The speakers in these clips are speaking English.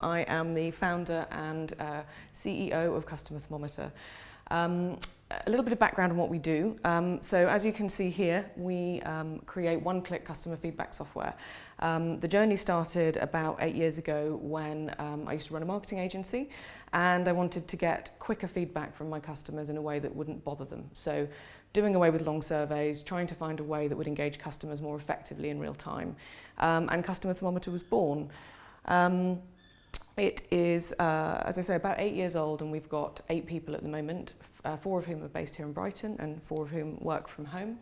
I am the founder and CEO of CustomerThermometer. A little bit of background on what we do. So as you can see here, we create one-click customer feedback software. The journey started about 8 years ago when I used to run a marketing agency, and I wanted to get quicker feedback from my customers in a way that wouldn't bother them. So doing away with long surveys, trying to find a way that would engage customers more effectively in real time. And CustomerThermometer was born. It is, as I say, about 8 years old, and we've got 8 people at the moment, 4 of whom are based here in Brighton and 4 of whom work from home.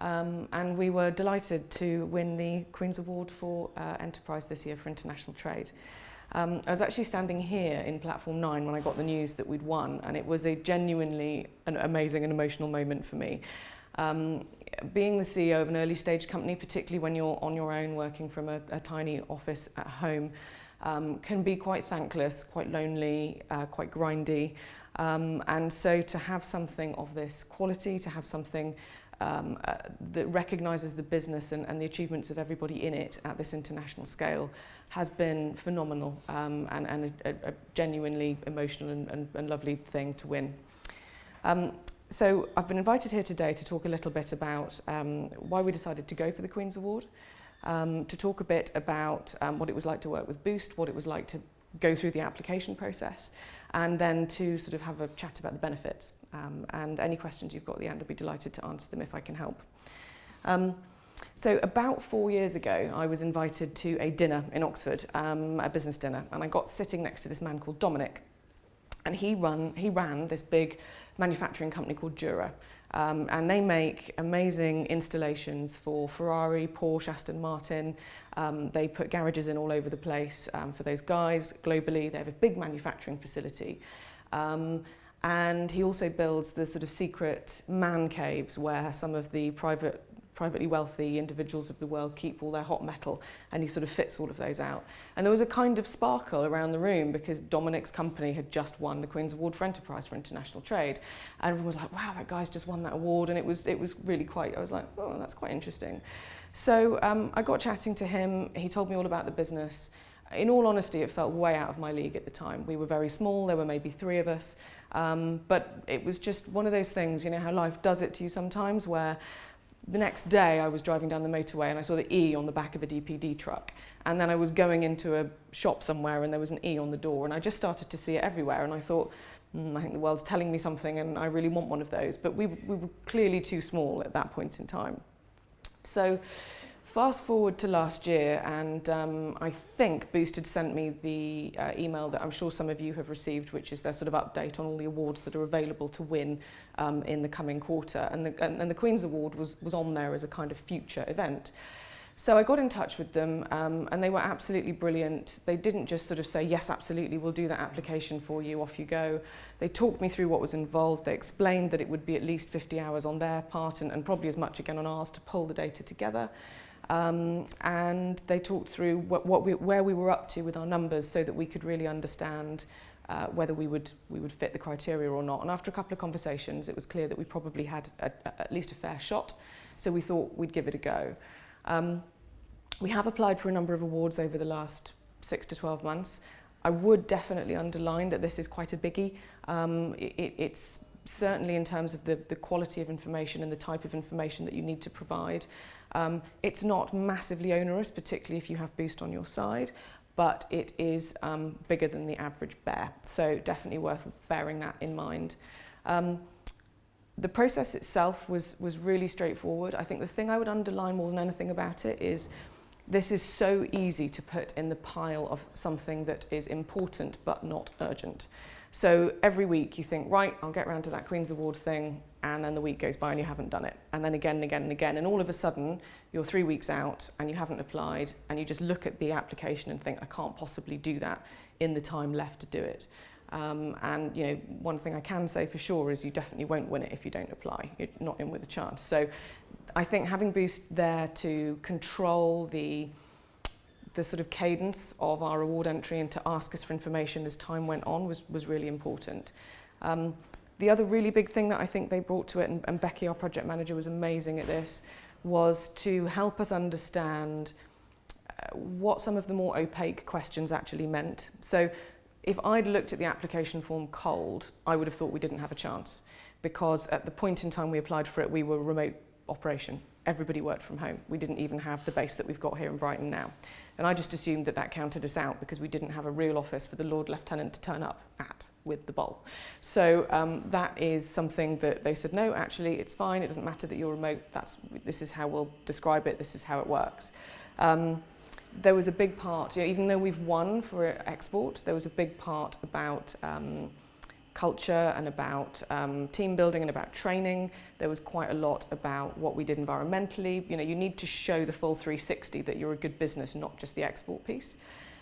And we were delighted to win the Queen's Award for Enterprise this year for international trade. I was actually standing here in Platform 9 when I got the news that we'd won, and it was a genuinely an amazing and emotional moment for me. Being the CEO of an early stage company, particularly when you're on your own working from a tiny office at home, can be quite thankless, quite lonely, quite grindy. And so to have something of this quality, to have something that recognises the business and the achievements of everybody in it at this international scale has been phenomenal, and a genuinely emotional and lovely thing to win. So I've been invited here today to talk a little bit about why we decided to go for the Queen's Award. To talk a bit about what it was like to work with Boost, what it was like to go through the application process, and then to sort of have a chat about the benefits. And any questions you've got at the end, I'd be delighted to answer them if I can help. So about 4 years ago, I was invited to a dinner in Oxford, a business dinner, and I got sitting next to this man called Dominic. And he ran this big manufacturing company called Dura. And they make amazing installations for Ferrari, Porsche, Aston Martin. They put garages in all over the place for those guys globally. They have a big manufacturing facility. And he also builds the sort of secret man caves where some of the privately wealthy individuals of the world keep all their hot metal, and he sort of fits all of those out. And there was a kind of sparkle around the room because Dominic's company had just won the Queen's Award for Enterprise for International Trade. And everyone was like, wow, that guy's just won that award. And it was really quite, I was like, oh, that's quite interesting. So I got chatting to him. He told me all about the business. In all honesty, it felt way out of my league at the time. We were very small, there were maybe 3 of us. But it was just one of those things, you know how life does it to you sometimes, where the next day I was driving down the motorway and I saw the E on the back of a DPD truck, and then I was going into a shop somewhere and there was an E on the door, and I just started to see it everywhere, and I thought, I think the world's telling me something and I really want one of those. But we were clearly too small at that point in time. So fast forward to last year, and I think Boost had sent me the email that I'm sure some of you have received, which is their sort of update on all the awards that are available to win in the coming quarter. And the Queen's Award was on there as a kind of future event. So I got in touch with them, and they were absolutely brilliant. They didn't just sort of say, yes, absolutely, we'll do that application for you, off you go. They talked me through what was involved. They explained that it would be at least 50 hours on their part and probably as much again on ours to pull the data together. And they talked through where we were up to with our numbers so that we could really understand whether we would fit the criteria or not. And after a couple of conversations, it was clear that we probably had at least a fair shot, so we thought we'd give it a go. We have applied for a number of awards over the last 6 to 12 months. I would definitely underline that this is quite a biggie. It's certainly in terms of the quality of information and the type of information that you need to provide. It's not massively onerous, particularly if you have Boost on your side, but it is bigger than the average bear, so definitely worth bearing that in mind. The process itself was really straightforward. I think the thing I would underline more than anything about it is this is so easy to put in the pile of something that is important but not urgent. So every week you think, right, I'll get around to that Queen's Award thing, and then the week goes by and you haven't done it. And then again and again and again, and all of a sudden you're 3 weeks out and you haven't applied, and you just look at the application and think, I can't possibly do that in the time left to do it. And you know, one thing I can say for sure is you definitely won't win it if you don't apply. You're not in with a chance. So I think having Boost there to control the sort of cadence of our award entry and to ask us for information as time went on was really important. The other really big thing that I think they brought to it, and Becky, our project manager, was amazing at this, was to help us understand what some of the more opaque questions actually meant. So if I'd looked at the application form cold, I would have thought we didn't have a chance, because at the point in time we applied for it, we were a remote operation. Everybody worked from home. We didn't even have the base that we've got here in Brighton now. And I just assumed that that counted us out because we didn't have a real office for the Lord Lieutenant to turn up at with the bowl. So that is something that they said, no, actually it's fine. It doesn't matter that you're remote. This is how we'll describe it. This is how it works. There was a big part, even though we've won for export, there was a big part about culture and about team building and about training. There was quite a lot about what we did environmentally. You need to show the full 360 that you're a good business, not just the export piece.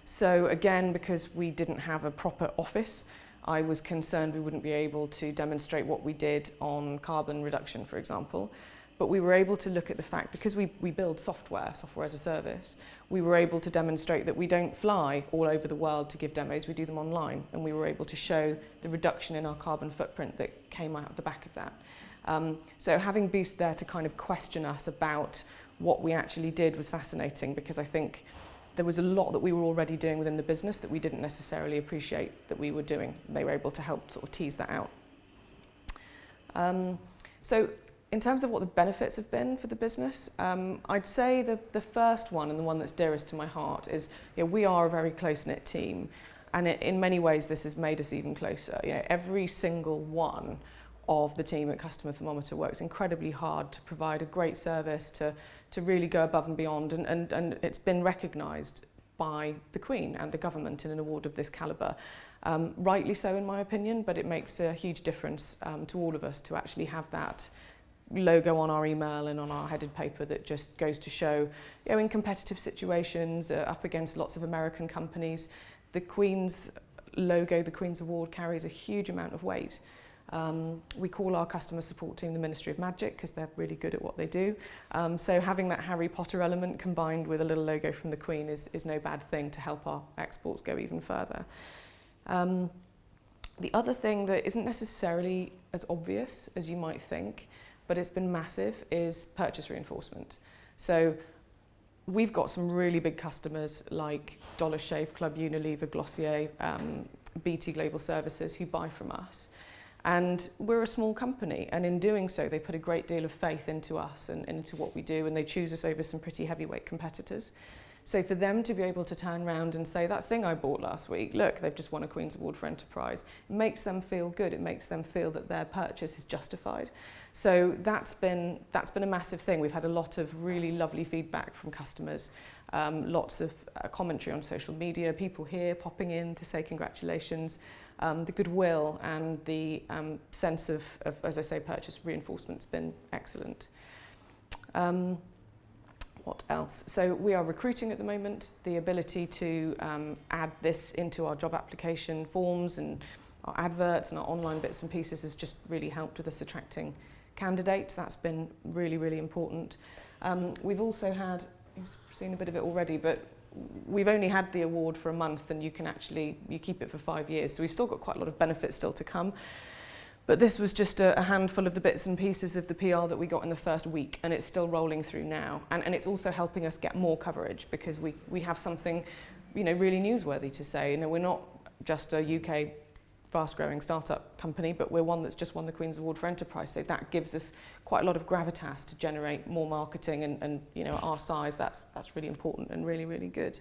So again, because we didn't have a proper office, I was concerned we wouldn't be able to demonstrate what we did on carbon reduction, for example. But we were able to look at the fact, because we build software as a service, we were able to demonstrate that we don't fly all over the world to give demos, we do them online. And we were able to show the reduction in our carbon footprint that came out of the back of that. So having Boost there to kind of question us about what we actually did was fascinating, because I think there was a lot that we were already doing within the business that we didn't necessarily appreciate that we were doing. They were able to help sort of tease that out. So in terms of what the benefits have been for the business, I'd say the first one, and the one that's dearest to my heart, is we are a very close-knit team, and in many ways this has made us even closer. Every single one of the team at CustomerThermometer works incredibly hard to provide a great service, to really go above and beyond, and it's been recognised by the Queen and the government in an award of this calibre. Rightly so, in my opinion, but it makes a huge difference to all of us to actually have that logo on our email and on our headed paper that just goes to show, in competitive situations, up against lots of American companies, the Queen's logo, the Queen's Award, carries a huge amount of weight. We call our customer support team the Ministry of Magic because they're really good at what they do. So having that Harry Potter element combined with a little logo from the Queen is no bad thing to help our exports go even further. The other thing that isn't necessarily as obvious as you might think, but it's been massive, is purchase reinforcement. So we've got some really big customers like Dollar Shave Club, Unilever, Glossier, BT Global Services who buy from us. And we're a small company, and in doing so, they put a great deal of faith into us and into what we do, and they choose us over some pretty heavyweight competitors. So for them to be able to turn around and say, that thing I bought last week, look, they've just won a Queen's Award for Enterprise, it makes them feel good. It makes them feel that their purchase is justified. So that's been a massive thing. We've had a lot of really lovely feedback from customers, lots of commentary on social media, people here popping in to say congratulations. The goodwill and the sense of, as I say, purchase reinforcement's been excellent. What else? So we are recruiting at the moment. The ability to add this into our job application forms and our adverts and our online bits and pieces has just really helped with us attracting candidates. That's been really, really important. We've also had, you've seen a bit of it already, but we've only had the award for a month, and you keep it for 5 years. So we've still got quite a lot of benefits still to come. But this was just a handful of the bits and pieces of the PR that we got in the first week, and it's still rolling through now. And it's also helping us get more coverage because we have something, really newsworthy to say. We're not just a UK fast-growing startup company, but we're one that's just won the Queen's Award for Enterprise. So that gives us quite a lot of gravitas to generate more marketing, and at our size, that's really important and really, really good.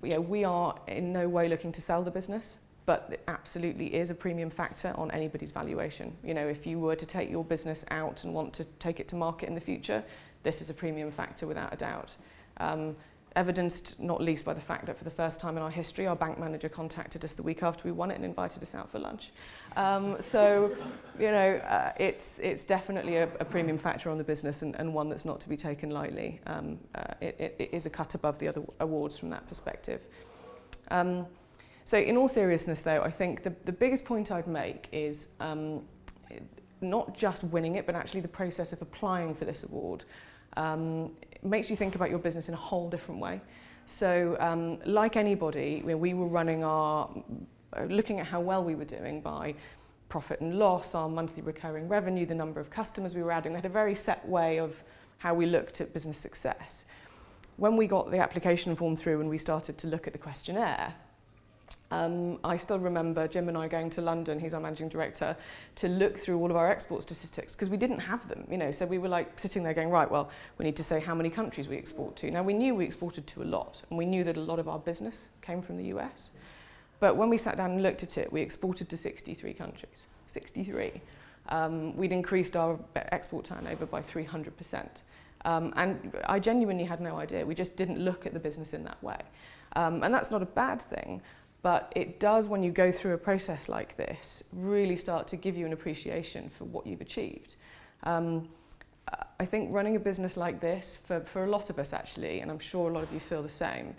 We are in no way looking to sell the business, but it absolutely is a premium factor on anybody's valuation. If you were to take your business out and want to take it to market in the future, this is a premium factor without a doubt. Evidenced not least by the fact that for the first time in our history, our bank manager contacted us the week after we won it and invited us out for lunch. It's definitely a premium factor on the business, and one that's not to be taken lightly. It is a cut above the other awards from that perspective. So in all seriousness, though, I think the biggest point I'd make is not just winning it, but actually the process of applying for this award. It makes you think about your business in a whole different way. So like anybody, we were looking at how well we were doing by profit and loss, our monthly recurring revenue, the number of customers we were adding. We had a very set way of how we looked at business success. when we got the application form through and we started to look at the questionnaire, I still remember Jim and I going to London, he's our managing director, to look through all of our export statistics because we didn't have them, you know, so we were like sitting there going, right, well, we need to say how many countries we export to. Now we knew we exported to a lot, and we knew that a lot of our business came from the US, but when we sat down and looked at it, we exported to 63 countries, 63. We'd increased our export turnover by 300%. And I genuinely had no idea. We just didn't look at the business in that way. And that's not a bad thing, but it does, when you go through a process like this, really start to give you an appreciation for what you've achieved. I think running a business like this, for a lot of us actually, and I'm sure a lot of you feel the same,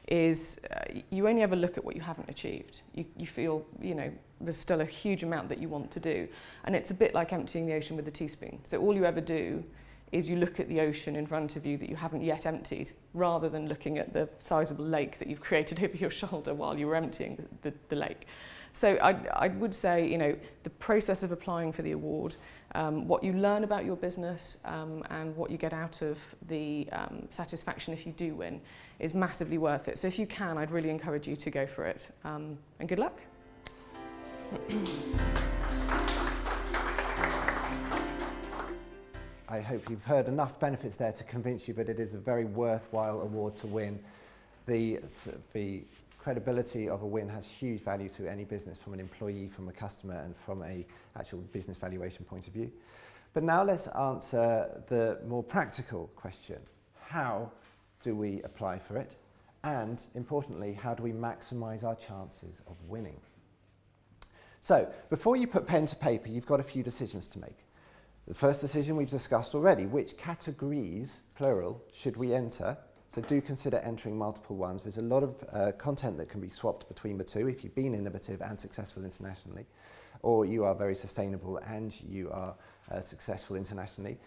is you only ever look at what you haven't achieved. You feel, you know, there's still a huge amount that you want to do. And it's a bit like emptying the ocean with a teaspoon. So all you ever do is you look at the ocean in front of you that you haven't yet emptied, rather than looking at the sizable lake that you've created over your shoulder while you were emptying the lake. So I would say, you know, the process of applying for the award, what you learn about your business and what you get out of the satisfaction if you do win is massively worth it. So if you can, I'd really encourage you to go for it. And good luck. I hope you've heard enough benefits there to convince you that it is a very worthwhile award to win. The credibility of a win has huge value to any business, from an employee, from a customer, and from a actual business valuation point of view. But now let's answer the more practical question. How do we apply for it? And importantly, how do we maximize our chances of winning? So before you put pen to paper, you've got a few decisions to make. The first decision we've discussed already: which categories, plural, should we enter? So do consider entering multiple ones. There's a lot of content that can be swapped between the two if you've been innovative and successful internationally, or you are very sustainable and you are successful internationally.